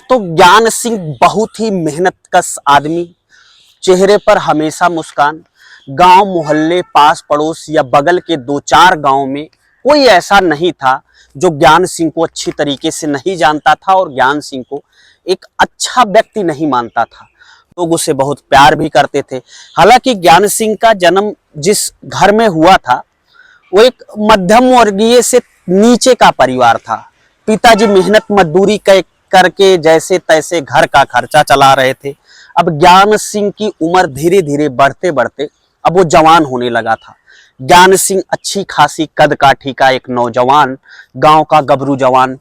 दोस्तों, ज्ञान सिंह बहुत ही मेहनतकश आदमी, चेहरे पर हमेशा मुस्कान। गांव मोहल्ले पास पड़ोस या बगल के दो चार गांव में कोई ऐसा नहीं था जो ज्ञान सिंह को अच्छी तरीके से नहीं जानता था और ज्ञान सिंह को एक अच्छा व्यक्ति नहीं मानता था। लोग उसे बहुत प्यार भी करते थे। हालांकि ज्ञान सिंह का जन्म जिस घर में हुआ था वो एक मध्यम वर्गीय से नीचे का परिवार था। पिताजी मेहनत मजदूरी करके जैसे तैसे घर का खर्चा चला रहे थे। अब ज्ञान सिंह की उम्र धीरे धीरे बढ़ते बढ़ते अब वो जवान होने लगा था। ज्ञान सिंह अच्छी खासी कद काठी का एक नौजवान, गांव का गबरू जवान।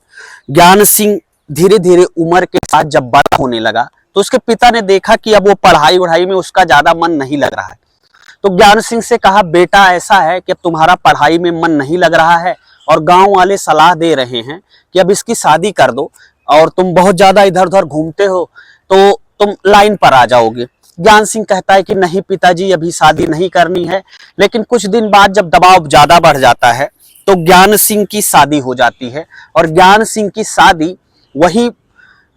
ज्ञान सिंह धीरे धीरे उम्र के साथ जब बड़ा होने लगा तो उसके पिता ने देखा कि अब वो पढ़ाई वढ़ाई में उसका ज्यादा मन नहीं लग रहा है। तो ज्ञान सिंह से कहा, बेटा ऐसा है कि अब तुम्हारा पढ़ाई में मन नहीं लग रहा है और गांव वाले सलाह दे रहे हैं कि अब इसकी शादी कर दो और तुम बहुत ज्यादा इधर उधर घूमते हो तो तुम लाइन पर आ जाओगे। ज्ञान सिंह कहता है कि नहीं पिताजी, अभी शादी नहीं करनी है। लेकिन कुछ दिन बाद जब दबाव ज्यादा बढ़ जाता है तो ज्ञान सिंह की शादी हो जाती है। और ज्ञान सिंह की शादी वही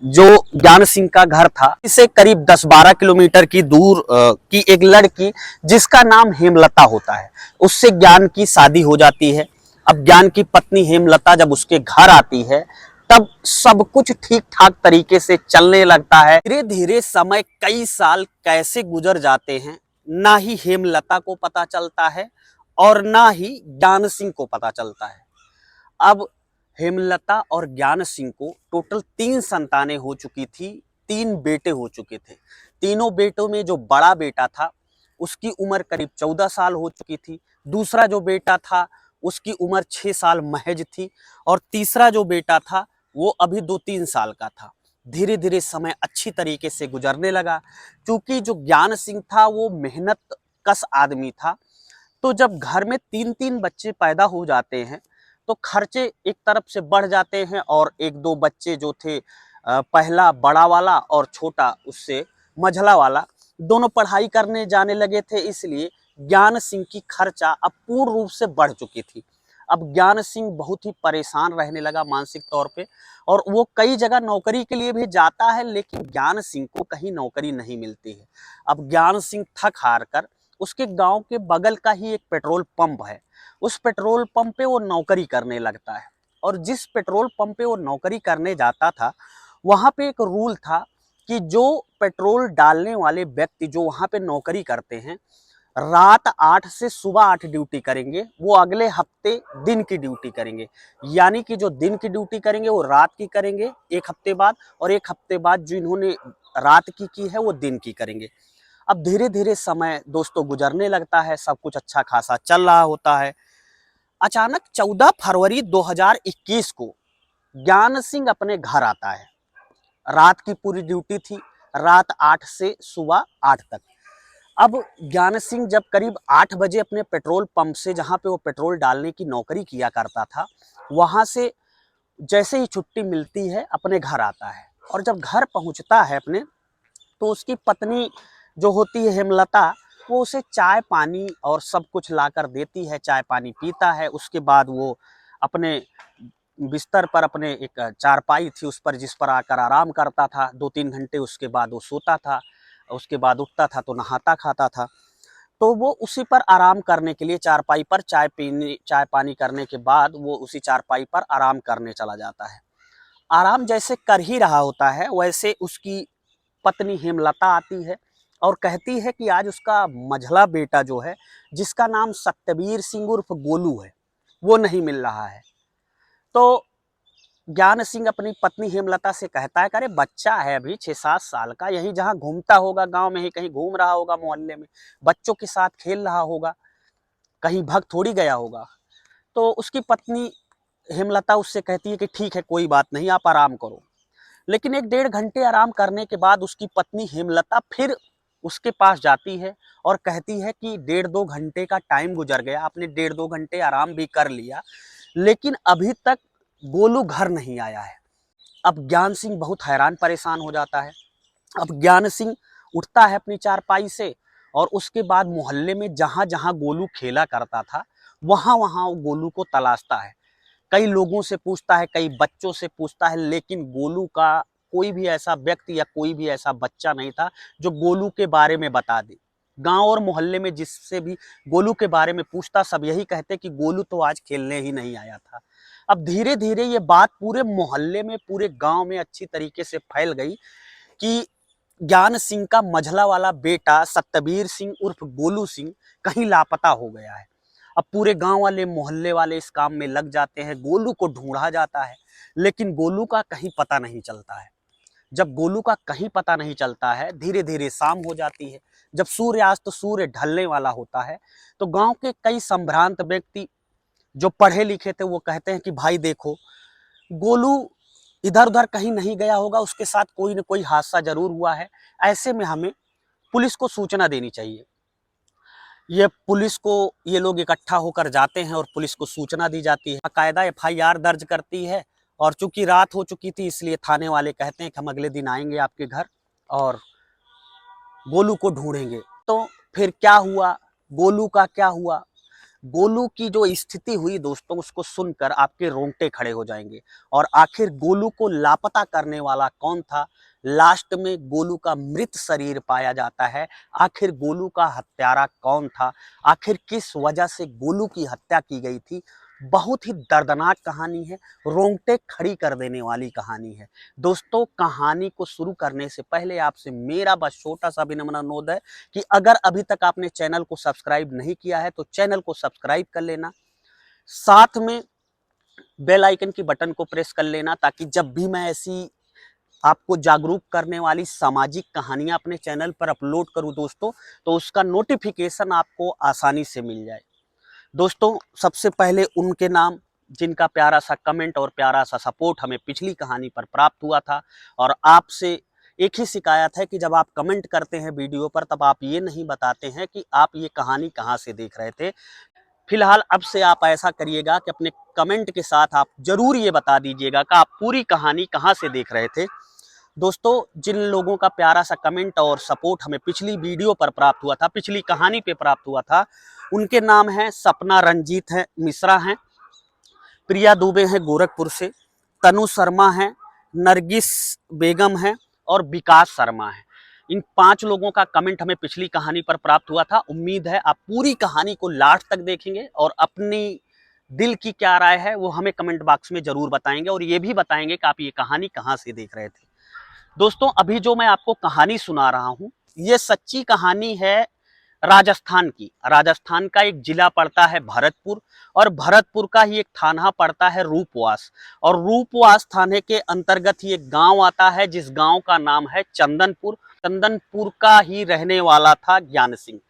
जो ज्ञान सिंह का घर था इसे करीब 10-12 किलोमीटर की दूर की एक लड़की जिसका नाम हेमलता होता है उससे ज्ञान की शादी हो जाती है। अब ज्ञान की पत्नी हेमलता जब उसके घर आती है तब सब कुछ ठीक ठाक तरीके से चलने लगता है। धीरे धीरे समय कई साल कैसे गुजर जाते हैं ना ही हेमलता को पता चलता है और ना ही ज्ञान सिंह को पता चलता है। अब हेमलता और ज्ञान सिंह को टोटल 3 संतानें हो चुकी थी, 3 बेटे हो चुके थे। तीनों बेटों में जो बड़ा बेटा था उसकी उम्र करीब 14 साल हो चुकी थी। दूसरा जो बेटा था उसकी उम्र 6 साल महज थी और तीसरा जो बेटा था वो अभी 2-3 साल का था। धीरे धीरे समय अच्छी तरीके से गुजरने लगा। क्योंकि जो ज्ञान सिंह था वो मेहनत कश आदमी था, तो जब घर में 3-3 बच्चे पैदा हो जाते हैं तो खर्चे एक तरफ से बढ़ जाते हैं और 1-2 बच्चे जो थे, पहला बड़ा वाला और छोटा उससे मझला वाला, दोनों पढ़ाई करने जाने लगे थे। इसलिए ज्ञान सिंह की खर्चा अब पूर्ण रूप से बढ़ चुकी थी। अब ज्ञान सिंह बहुत ही परेशान रहने लगा मानसिक तौर पे और वो कई जगह नौकरी के लिए भी जाता है लेकिन ज्ञान सिंह को कहीं नौकरी नहीं मिलती है। अब ज्ञान सिंह थक हार कर उसके गांव के बगल का ही एक पेट्रोल पंप है, उस पेट्रोल पंप पे वो नौकरी करने लगता है। और जिस पेट्रोल पंप पे वो नौकरी करने जाता था वहां पे एक रूल था कि जो पेट्रोल डालने वाले व्यक्ति जो वहां पे नौकरी करते हैं रात 8 से सुबह 8 ड्यूटी करेंगे, वो अगले हफ्ते दिन की ड्यूटी करेंगे। यानी कि जो दिन की ड्यूटी करेंगे वो रात की करेंगे एक हफ्ते बाद, और एक हफ्ते बाद जो इन्होंने रात की है वो दिन की करेंगे। अब धीरे धीरे समय दोस्तों गुजरने लगता है, सब कुछ अच्छा खासा चल रहा होता है। अचानक 14 फरवरी 2021 को ज्ञान सिंह अपने घर आता है। रात की पूरी ड्यूटी थी, रात 8 से सुबह 8 तक। अब ज्ञान सिंह जब करीब 8 बजे अपने पेट्रोल पंप से, जहां पे वो पेट्रोल डालने की नौकरी किया करता था, वहां से जैसे ही छुट्टी मिलती है अपने घर आता है। और जब घर पहुंचता है अपने, तो उसकी पत्नी जो होती है हेमलता, वो उसे चाय पानी और सब कुछ लाकर देती है। चाय पानी पीता है, उसके बाद वो अपने बिस्तर पर, अपने एक चारपाई थी उस पर, जिस पर आकर आराम करता था 2-3 घंटे। उसके बाद वो सोता था, उसके बाद उठता था तो नहाता खाता था। तो वो उसी पर आराम करने के लिए चारपाई पर चाय पानी करने के बाद वो उसी चारपाई पर आराम करने चला जाता है। आराम जैसे कर ही रहा होता है वैसे उसकी पत्नी हेमलता आती है और कहती है कि आज उसका मझला बेटा जो है, जिसका नाम सत्यवीर सिंह उर्फ गोलू है, वो नहीं मिल रहा है। तो ज्ञान सिंह अपनी पत्नी हेमलता से कहता है, अरे बच्चा है अभी 6-7 साल का, यही जहाँ घूमता होगा, गांव में ही कहीं घूम रहा होगा, मोहल्ले में बच्चों के साथ खेल रहा होगा, कहीं भग थोड़ी गया होगा। तो उसकी पत्नी हेमलता उससे कहती है कि ठीक है, कोई बात नहीं, आप आराम करो। लेकिन 1-1.5 घंटे आराम करने के बाद उसकी पत्नी हेमलता फिर उसके पास जाती है और कहती है कि 1.5-2 घंटे का टाइम गुजर गया, आपने 1.5-2 घंटे आराम भी कर लिया, लेकिन अभी तक गोलू घर नहीं आया है। अब ज्ञान सिंह बहुत हैरान परेशान हो जाता है। अब ज्ञान सिंह उठता है अपनी चारपाई से और उसके बाद मोहल्ले में जहां जहां गोलू खेला करता था वहां वहां वो गोलू को तलाशता है। कई लोगों से पूछता है, कई बच्चों से पूछता है, लेकिन गोलू का कोई भी ऐसा व्यक्ति या कोई भी ऐसा बच्चा नहीं था जो गोलू के बारे में बता दे। गांव और मोहल्ले में जिससे भी गोलू के बारे में पूछता, सब यही कहते कि गोलू तो आज खेलने ही नहीं आया था। अब धीरे धीरे ये बात पूरे मोहल्ले में, पूरे गांव में अच्छी तरीके से फैल गई कि ज्ञान सिंह का मझला वाला बेटा सतबीर सिंह उर्फ गोलू सिंह कहीं लापता हो गया है। अब पूरे गांव वाले, मोहल्ले वाले इस काम में लग जाते हैं, गोलू को ढूंढा जाता है, लेकिन गोलू का कहीं पता नहीं चलता है। जब गोलू का कहीं पता नहीं चलता है, धीरे धीरे शाम हो जाती है। जब सूर्यास्त, तो सूर्य ढलने वाला होता है, तो गांव के कई संभ्रांत व्यक्ति जो पढ़े लिखे थे वो कहते हैं कि भाई देखो, गोलू इधर उधर कहीं नहीं गया होगा, उसके साथ कोई न कोई हादसा जरूर हुआ है। ऐसे में हमें पुलिस को सूचना देनी चाहिए। ये पुलिस को ये लोग इकट्ठा होकर जाते हैं और पुलिस को सूचना दी जाती है। बाकायदा एफआईआर दर्ज करती है, और चूंकि रात हो चुकी थी इसलिए थाने वाले कहते हैं कि हम अगले दिन आएंगे आपके घर और गोलू को ढूंढेंगे। तो फिर क्या हुआ, गोलू का क्या हुआ, गोलू की जो स्थिति हुई दोस्तों, उसको सुनकर आपके रोंगटे खड़े हो जाएंगे। और आखिर गोलू को लापता करने वाला कौन था? लास्ट में गोलू का मृत शरीर पाया जाता है। आखिर गोलू का हत्यारा कौन था? आखिर किस वजह से गोलू की हत्या की गई थी? बहुत ही दर्दनाक कहानी है, रोंगटे खड़ी कर देने वाली कहानी है। दोस्तों, कहानी को शुरू करने से पहले आपसे मेरा बस छोटा सा विनम्र अनुरोध है कि अगर अभी तक आपने चैनल को सब्सक्राइब नहीं किया है तो चैनल को सब्सक्राइब कर लेना, साथ में बेल आइकन की बटन को प्रेस कर लेना, ताकि जब भी मैं ऐसी आपको जागरूक करने वाली सामाजिक कहानियां अपने चैनल पर अपलोड करूं दोस्तों, तो उसका नोटिफिकेशन आपको आसानी से मिल जाए। दोस्तों, सबसे पहले उनके नाम जिनका प्यारा सा कमेंट और प्यारा सा सपोर्ट हमें पिछली कहानी पर प्राप्त हुआ था। और आपसे एक ही शिकायत है कि जब आप कमेंट करते हैं वीडियो पर, तब आप ये नहीं बताते हैं कि आप ये कहानी कहाँ से देख रहे थे। फिलहाल अब से आप ऐसा करिएगा कि अपने कमेंट के साथ आप जरूर ये बता दीजिएगा कि आप पूरी कहानी कहाँ से देख रहे थे। दोस्तों, जिन लोगों का प्यारा सा कमेंट और सपोर्ट हमें पिछली वीडियो पर प्राप्त हुआ था, पिछली कहानी पे प्राप्त हुआ था, उनके नाम हैं सपना रंजीत है मिश्रा हैं, प्रिया दुबे हैं गोरखपुर से, तनु शर्मा हैं, नरगिस बेगम हैं और विकास शर्मा हैं। इन 5 लोगों का कमेंट हमें पिछली कहानी पर प्राप्त हुआ था। उम्मीद है आप पूरी कहानी को लास्ट तक देखेंगे और अपनी दिल की क्या राय है वो हमें कमेंट बॉक्स में जरूर बताएंगे, और ये भी बताएंगे कि आप ये कहानी कहाँ से देख रहे थे। दोस्तों, अभी जो मैं आपको कहानी सुना रहा हूँ, ये सच्ची कहानी है राजस्थान की। राजस्थान का एक जिला पड़ता है भरतपुर, और भरतपुर का ही एक थाना पड़ता है रूपवास, और रूपवास थाने के अंतर्गत ही एक गांव आता है जिस गांव का नाम है चंदनपुर। चंदनपुर का ही रहने वाला था ज्ञान सिंह।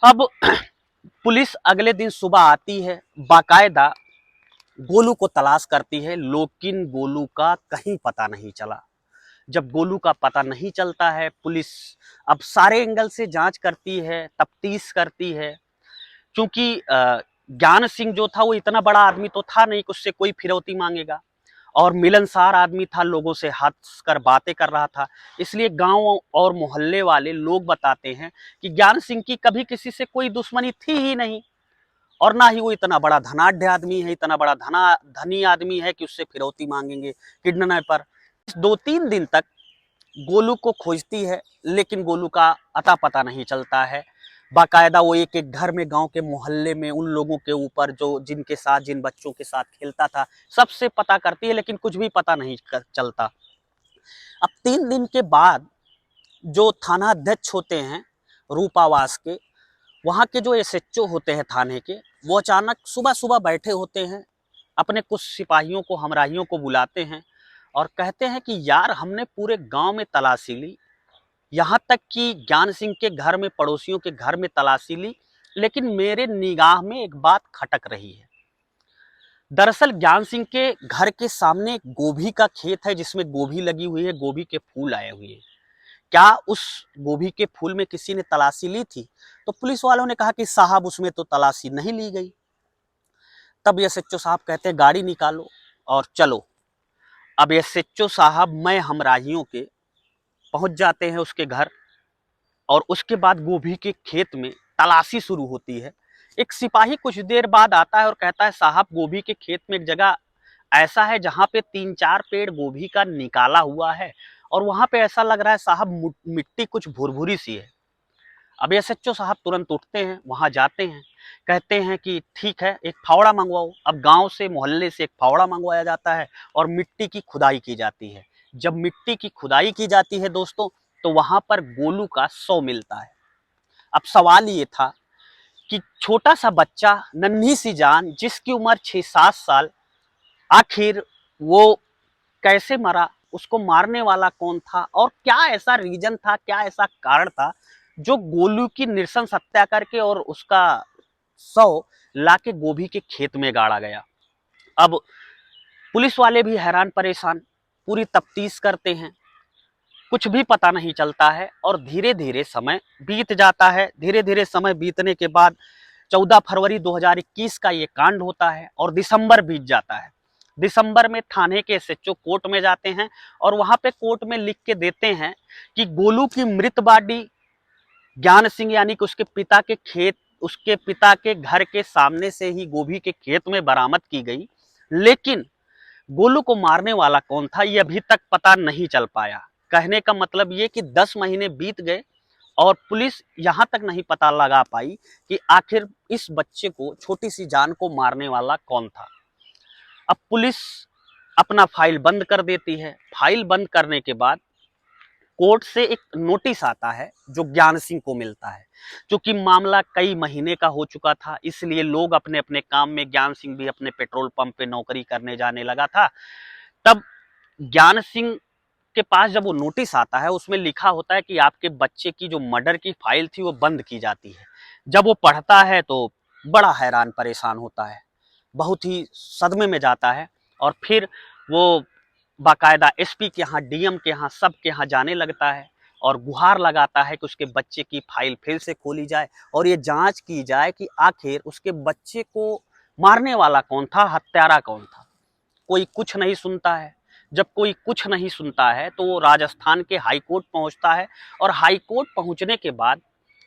अब पुलिस अगले दिन सुबह आती है, बाकायदा गोलू को तलाश करती है, लेकिन गोलू का कहीं पता नहीं चला। जब गोलू का पता नहीं चलता है, पुलिस अब सारे एंगल से जांच करती है, तफ्तीश करती है, क्योंकि ज्ञान सिंह जो था वो इतना बड़ा आदमी तो था नहीं कि उससे कोई फिरौती मांगेगा, और मिलनसार आदमी था, लोगों से हंस कर बातें कर रहा था। इसलिए गांव और मोहल्ले वाले लोग बताते हैं कि ज्ञान सिंह की कभी किसी से कोई दुश्मनी थी ही नहीं, और ना ही वो इतना बड़ा धनाढ़ आदमी है, इतना बड़ा धनी आदमी है कि उससे फिरौती मांगेंगे किडनैपर। 2-3 दिन तक गोलू को खोजती है, लेकिन गोलू का अता पता नहीं चलता है। बाकायदा वो एक एक घर में, गांव के मोहल्ले में, उन लोगों के ऊपर जो जिनके साथ, जिन बच्चों के साथ खेलता था, सबसे पता करती है, लेकिन कुछ भी पता नहीं चलता। अब 3 दिन के बाद जो थाना अध्यक्ष होते हैं रूपावास के, वहाँ के जो एसएचओ होते हैं थाने के, वो अचानक सुबह सुबह बैठे होते हैं, अपने कुछ सिपाहियों को, हमराहियों को बुलाते हैं और कहते हैं कि यार, हमने पूरे गांव में तलाशी ली, यहाँ तक कि ज्ञान सिंह के घर में, पड़ोसियों के घर में तलाशी ली, लेकिन मेरे निगाह में एक बात खटक रही है। दरअसल ज्ञान सिंह के घर के सामने गोभी का खेत है जिसमें गोभी लगी हुई है, गोभी के फूल आए हुए हैं। क्या उस गोभी के फूल में किसी ने तलाशी ली थी? तो पुलिस वालों ने कहा कि साहब, उसमें तो तलाशी नहीं ली गई। तब एसएचओ साहब कहते हैं गाड़ी निकालो और चलो। अब एसएचओ साहब, मैं हमराहियों के पहुंच जाते हैं उसके घर, और उसके बाद गोभी के खेत में तलाशी शुरू होती है। एक सिपाही कुछ देर बाद आता है और कहता है साहब, गोभी के खेत में एक जगह ऐसा है जहाँ पे 3-4 पेड़ गोभी का निकाला हुआ है और वहाँ पे ऐसा लग रहा है साहब मिट्टी कुछ भुरभुरी सी है। अब एसएचओ साहब तुरंत उठते हैं, वहाँ जाते हैं, कहते हैं कि ठीक है एक फावड़ा मंगवाओ। अब गांव से मोहल्ले से एक फावड़ा मंगवाया जाता है और मिट्टी की खुदाई की जाती है। जब मिट्टी की खुदाई की जाती है दोस्तों, तो वहां पर गोलू का शव मिलता है। अब सवाल ये था कि छोटा सा बच्चा, नन्ही सी जान, जिसकी उम्र 6-7 साल, आखिर वो कैसे मरा, उसको मारने वाला कौन था और क्या ऐसा रीजन था, क्या ऐसा कारण था जो गोलू की नृशंस हत्या करके और उसका शव लाके गोभी के खेत में गाड़ा गया। अब पुलिस वाले भी हैरान परेशान, पूरी तफ्तीश करते हैं, कुछ भी पता नहीं चलता है और धीरे धीरे समय बीत जाता है। धीरे धीरे समय बीतने के बाद 14 फरवरी 2021 का ये कांड होता है और दिसंबर बीत जाता है। दिसंबर में थाने के एसएचओ कोर्ट में जाते हैं और वहां पे कोर्ट में लिख के देते हैं कि गोलू की मृत बॉडी ज्ञान सिंह यानी कि उसके पिता के घर के सामने से ही गोभी के खेत में बरामद की गई। लेकिन गोलू को मारने वाला कौन था ये अभी तक पता नहीं चल पाया। कहने का मतलब ये कि 10 महीने बीत गए और पुलिस यहां तक नहीं पता लगा पाई कि आखिर इस बच्चे को, छोटी सी जान को मारने वाला कौन था। अब पुलिस अपना फाइल बंद कर देती है। फाइल बंद करने के बाद कोर्ट से एक नोटिस आता है जो ज्ञान सिंह को मिलता है। क्योंकि मामला कई महीने का हो चुका था, इसलिए लोग अपने अपने काम में, ज्ञान सिंह भी अपने पेट्रोल पंप पे नौकरी करने जाने लगा था। तब ज्ञान सिंह के पास जब वो नोटिस आता है, उसमें लिखा होता है कि आपके बच्चे की जो मर्डर की फाइल थी वो बंद की जाती है। जब वो पढ़ता है तो बड़ा हैरान परेशान होता है, बहुत ही सदमे में जाता है और फिर वो बाकायदा एसपी के यहाँ, डीएम के यहाँ, सब के यहाँ जाने लगता है और गुहार लगाता है कि उसके बच्चे की फाइल फिर से खोली जाए और ये जांच की जाए कि आखिर उसके बच्चे को मारने वाला कौन था, हत्यारा कौन था। कोई कुछ नहीं सुनता है। जब कोई कुछ नहीं सुनता है तो वो राजस्थान के हाई कोर्ट पहुंचता है और हाई कोर्ट पहुंचने के बाद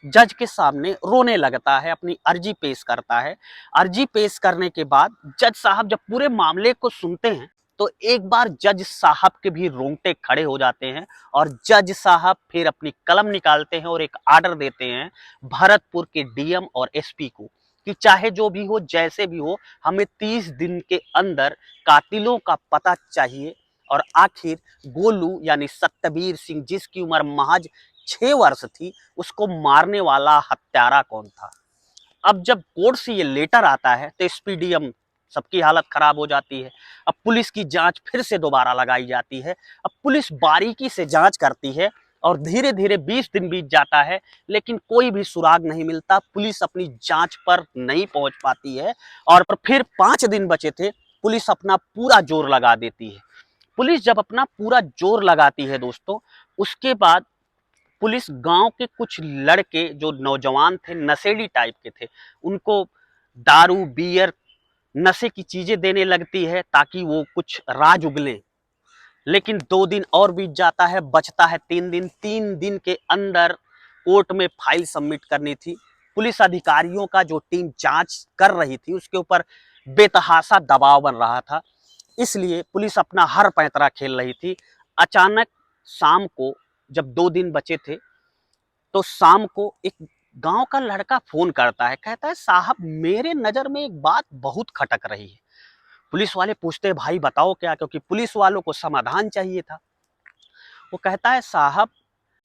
जज के सामने रोने लगता है, अपनी अर्जी पेश करता है। अर्जी पेश करने के बाद जज साहब जब पूरे मामले को सुनते हैं तो एक बार जज साहब के भी रोंगटे खड़े हो जाते हैं और जज साहब फिर अपनी कलम निकालते हैं और एक आर्डर देते हैं भरतपुर के डीएम और एसपी को कि चाहे जो भी हो, जैसे भी हो, हमें 30 दिन के अंदर कातिलों का पता चाहिए और आखिर गोलू यानी सत्यवीर सिंह, जिसकी उम्र महज 6 वर्ष थी, उसको मारने वाला हत्यारा कौन था। अब जब कोर्ट से ये लेटर आता है तो एसपी डीएम सबकी हालत खराब हो जाती है। अब पुलिस की जांच फिर से दोबारा लगाई जाती है। अब पुलिस बारीकी से जांच करती है और धीरे धीरे 20 दिन बीत जाता है, लेकिन कोई भी सुराग नहीं मिलता। पुलिस अपनी जांच पर नहीं पहुंच पाती है और फिर 5 दिन बचे थे, पुलिस अपना पूरा जोर लगा देती है। पुलिस जब अपना पूरा जोर लगाती है दोस्तों, उसके बाद पुलिस गांव के कुछ लड़के जो नौजवान थे, नशेड़ी टाइप के थे, उनको दारू, बियर, नशे की चीजें देने लगती है ताकि वो कुछ राज उगले। लेकिन 2 दिन और बीत जाता है, बचता है 3 दिन। 3 दिन के अंदर कोर्ट में फाइल सबमिट करनी थी। पुलिस अधिकारियों का जो टीम जांच कर रही थी उसके ऊपर बेतहाशा दबाव बन रहा था, इसलिए पुलिस अपना हर पैंतरा खेल रही थी। अचानक शाम को जब 2 दिन बचे थे तो शाम को एक गांव का लड़का फोन करता है, कहता है साहब मेरे नजर में एक बात बहुत खटक रही है। पुलिस वाले पूछते हैं भाई बताओ क्या, क्योंकि पुलिस वालों को समाधान चाहिए था। वो कहता है साहब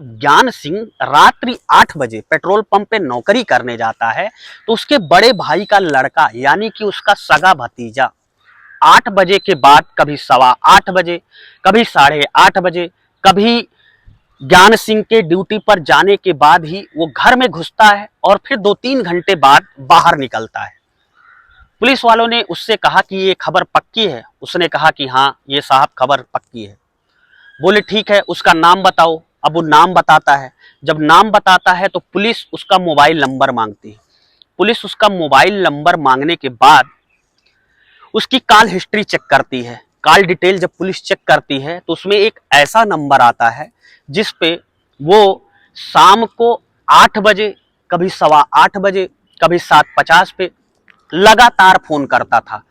ज्ञान सिंह रात्रि 8 बजे पेट्रोल पंप पे नौकरी करने जाता है, तो उसके बड़े भाई का लड़का यानी कि उसका सगा भतीजा 8 बजे के बाद कभी 8:15 बजे, कभी 8:30 बजे, कभी ज्ञान सिंह के ड्यूटी पर जाने के बाद ही वो घर में घुसता है और फिर 2-3 घंटे बाद बाहर निकलता है। पुलिस वालों ने उससे कहा कि ये खबर पक्की है। उसने कहा कि हाँ ये साहब खबर पक्की है। बोले ठीक है उसका नाम बताओ। अब वो नाम बताता है। जब नाम बताता है तो पुलिस उसका मोबाइल नंबर मांगती है। पुलिस उसका मोबाइल नंबर मांगने के बाद उसकी कॉल हिस्ट्री चेक करती है। कॉल डिटेल जब पुलिस चेक करती है तो उसमें एक ऐसा नंबर आता है जिस पे वो शाम को 8 बजे, कभी 8:15 बजे, कभी 7:50 पे लगातार फोन करता था।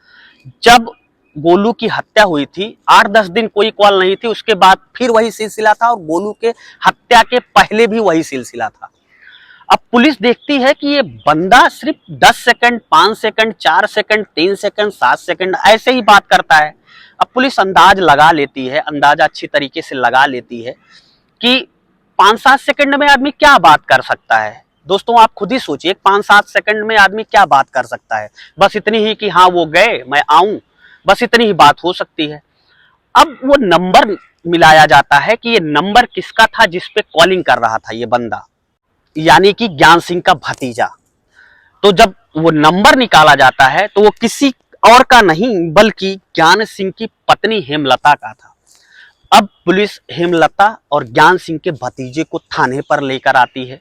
जब गोलू की हत्या हुई थी 8-10 दिन कोई कॉल नहीं थी, उसके बाद फिर वही सिलसिला था और गोलू के हत्या के पहले भी वही सिलसिला था। अब पुलिस देखती है कि ये बंदा सिर्फ 10 second, 5 second, 4 second, 3 second, 7 second ऐसे ही बात करता है। अब पुलिस अंदाज लगा लेती है, अंदाजा अच्छी तरीके से लगा लेती है कि 5-7 सेकंड में आदमी क्या बात कर सकता है। दोस्तों आप खुद ही सोचिए 5-7 सेकंड में आदमी क्या बात कर सकता है। बस इतनी ही कि हाँ वो गए मैं आऊं, बस इतनी ही बात हो सकती है। अब वो नंबर मिलाया जाता है कि ये नंबर किसका था जिस पे कॉलिंग कर रहा था ये बंदा, यानी कि ज्ञान सिंह का भतीजा। तो जब वो नंबर निकाला जाता है तो वो किसी और का नहीं बल्कि ज्ञान सिंह की पत्नी हेमलता का था। अब पुलिस हेमलता और ज्ञान सिंह के भतीजे को थाने पर लेकर आती है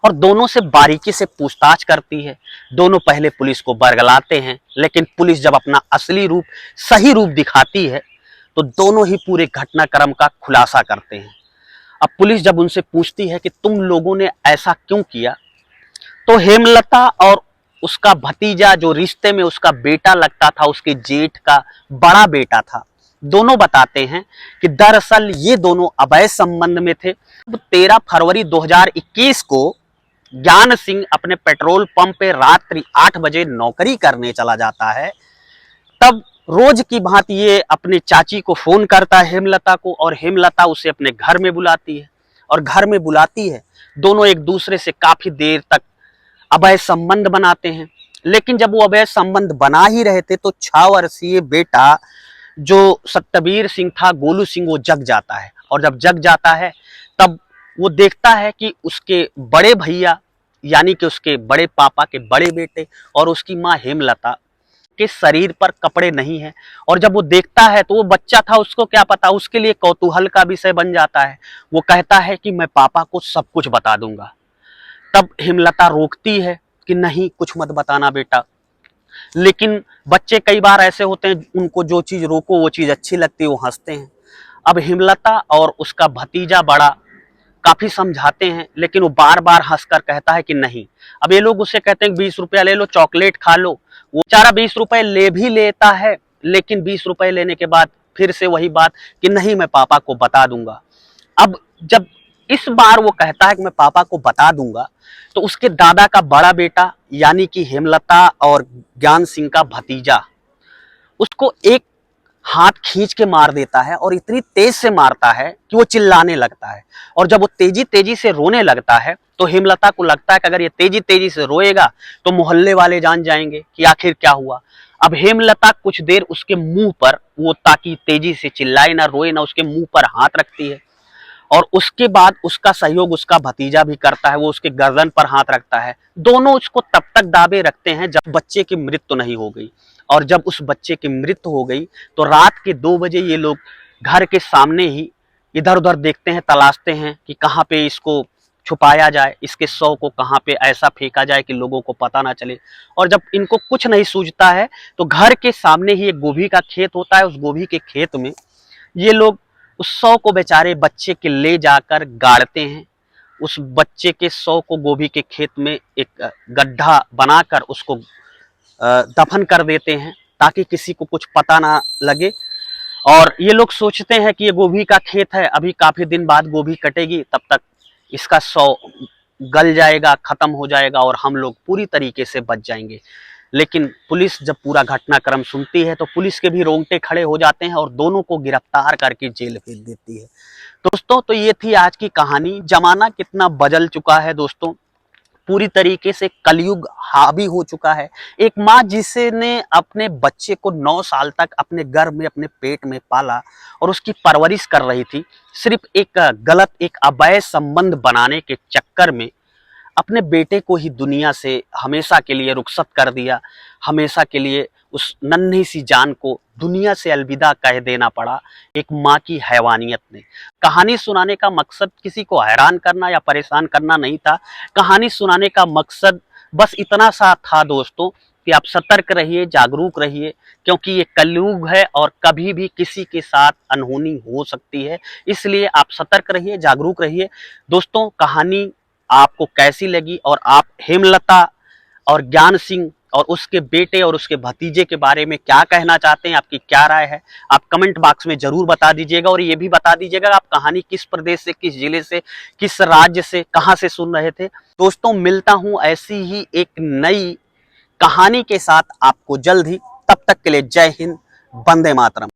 और दोनों से बारीकी से पूछताछ करती है। दोनों पहले पुलिस को बरगलाते हैं, लेकिन पुलिस जब अपना असली रूप, सही रूप दिखाती है तो दोनों ही पूरे घटनाक्रम का खुलासा करते हैं। अब पुलिस जब उनसे पूछती है कि तुम लोगों ने ऐसा क्यों किया, तो हेमलता और उसका भतीजा जो रिश्ते में उसका बेटा लगता था, उसके जेठ का बड़ा बेटा था, दोनों बताते हैं कि दरअसल ये दोनों अवैध संबंध में थे। 13 फरवरी 2021 को ज्ञान सिंह अपने पेट्रोल पंप पे रात्रि 8 बजे नौकरी करने चला जाता है। तब रोज की भांति ये अपने चाची को फोन करता है हेमलता को, और हेमलता उसे अपने घर में बुलाती है और घर में बुलाती है। दोनों एक दूसरे से काफी देर तक अवैध संबंध बनाते हैं। लेकिन जब वो अवैध संबंध बना ही रहे थे तो 6 वर्षीय बेटा जो सत्यवीर सिंह था, गोलू सिंह, वो जग जाता है। और जब जग जाता है तब वो देखता है कि उसके बड़े भैया यानी कि उसके बड़े पापा के बड़े बेटे और उसकी माँ हेमलता के शरीर पर कपड़े नहीं है। और जब वो देखता है तो वो बच्चा था, उसको क्या पता, उसके लिए कौतूहल का विषय बन जाता है। वो कहता है कि मैं पापा को सब कुछ बता दूंगा। तब हेमलता रोकती है कि नहीं, कुछ मत बताना बेटा। लेकिन बच्चे कई बार ऐसे होते हैं, उनको जो चीज रोको वो चीज अच्छी लगती है, वो हंसते हैं। अब हेमलता और उसका भतीजा बड़ा काफी समझाते हैं, लेकिन वो बार बार हंसकर कहता है कि नहीं। अब ये लोग उससे कहते हैं 20 रुपया ले लो, चॉकलेट खा लो। वो बेचारा 20 रुपए ले भी लेता है, लेकिन 20 रुपए लेने के बाद फिर से वही बात कि नहीं, मैं पापा को बता दूंगा। अब जब इस बार वो कहता है कि मैं पापा को बता दूंगा, तो उसके दादा का बड़ा बेटा यानी कि हेमलता और ज्ञान सिंह का भतीजा उसको एक हाथ खींच के मार देता है, और इतनी तेज से मारता है कि वो चिल्लाने लगता है। और जब वो तेजी तेजी से रोने लगता है तो हेमलता को लगता है कि अगर ये तेजी तेजी से रोएगा तो मोहल्ले वाले जान जाएंगे कि आखिर क्या हुआ। अब हेमलता कुछ देर उसके मुंह पर, वो ताकि तेजी से चिल्लाए ना, रोए ना, उसके मुंह पर हाथ रखती है। और उसके बाद उसका सहयोग उसका भतीजा भी करता है, वो उसके गर्दन पर हाथ रखता है। दोनों उसको तब तक दाबे रखते हैं जब बच्चे की मृत्यु नहीं हो गई। और जब उस बच्चे की मृत्यु हो गई तो रात के 2 बजे ये लोग घर के सामने ही इधर उधर देखते हैं, तलाशते हैं कि कहाँ पे इसको छुपाया जाए, इसके शव को कहाँ पे ऐसा फेंका जाए कि लोगों को पता ना चले। और जब इनको कुछ नहीं सूझता है तो घर के सामने ही एक गोभी का खेत होता है, उस गोभी के खेत में ये लोग उस शव को बेचारे बच्चे के ले जाकर गाड़ते हैं। उस बच्चे के शव को गोभी के खेत में एक गड्ढा बनाकर उसको दफन कर देते हैं ताकि किसी को कुछ पता ना लगे। और ये लोग सोचते हैं कि ये गोभी का खेत है, अभी काफी दिन बाद गोभी कटेगी, तब तक इसका शव गल जाएगा, खत्म हो जाएगा और हम लोग पूरी तरीके से बच जाएंगे। लेकिन पुलिस जब पूरा घटनाक्रम सुनती है तो पुलिस के भी रोंगटे खड़े हो जाते हैं और दोनों को गिरफ्तार करके जेल भेज देती है। दोस्तों तो ये थी आज की कहानी। जमाना कितना बदल चुका है दोस्तों, पूरी तरीके से कलयुग हावी हो चुका है। एक माँ जिसने अपने बच्चे को 9 साल तक अपने गर्भ में, अपने पेट में पाला और उसकी परवरिश कर रही थी, सिर्फ एक गलत, एक अवैध संबंध बनाने के चक्कर में अपने बेटे को ही दुनिया से हमेशा के लिए रुखसत कर दिया। हमेशा के लिए उस नन्ही सी जान को दुनिया से अलविदा कह देना पड़ा एक माँ की हैवानियत ने। कहानी सुनाने का मकसद किसी को हैरान करना या परेशान करना नहीं था। कहानी सुनाने का मकसद बस इतना सा था दोस्तों कि आप सतर्क रहिए, जागरूक रहिए, क्योंकि ये कलयुग है और कभी भी किसी के साथ अनहोनी हो सकती है। इसलिए आप सतर्क रहिए, जागरूक रहिए। दोस्तों कहानी आपको कैसी लगी और आप हेमलता और ज्ञान सिंह और उसके बेटे और उसके भतीजे के बारे में क्या कहना चाहते हैं, आपकी क्या राय है, आप कमेंट बॉक्स में जरूर बता दीजिएगा। और ये भी बता दीजिएगा आप कहानी किस प्रदेश से, किस जिले से, किस राज्य से, कहां से सुन रहे थे। दोस्तों मिलता हूं ऐसी ही एक नई कहानी के साथ आपको जल्द ही। तब तक के लिए जय हिंद, वंदे मातरम।